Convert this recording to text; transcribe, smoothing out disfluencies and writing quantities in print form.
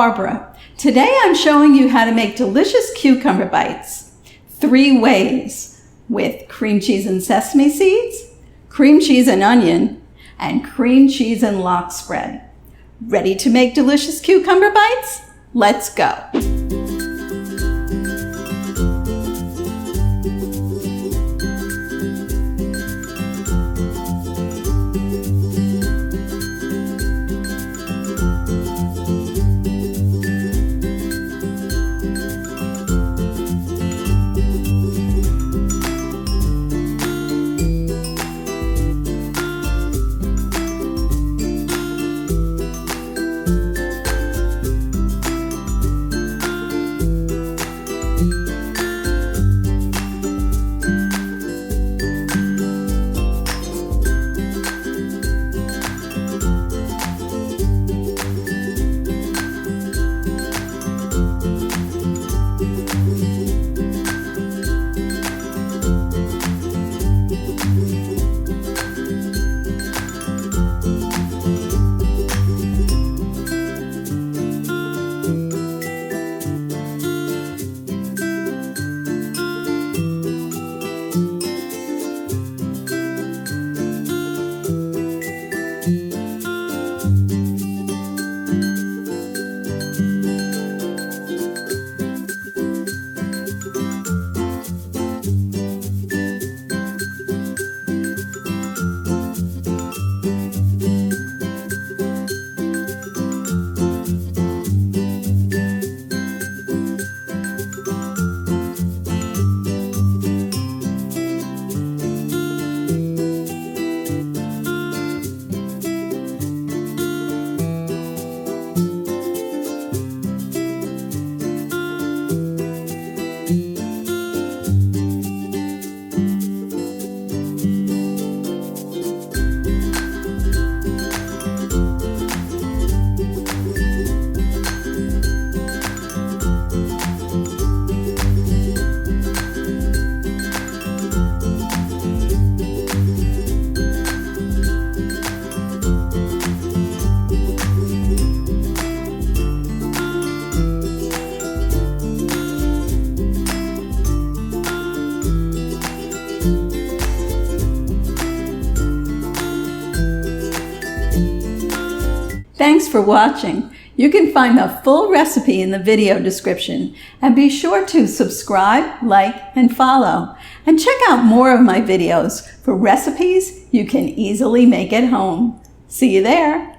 Barbara. Today I'm showing you how to make delicious cucumber bites 3 ways, with cream cheese and sesame seeds, cream cheese and onion, and cream cheese and lox spread. Ready to make delicious cucumber bites? Let's go! Thanks for watching. You can find the full recipe in the video description, and be sure to subscribe, like, and follow. And check out more of my videos for recipes you can easily make at home. See you there.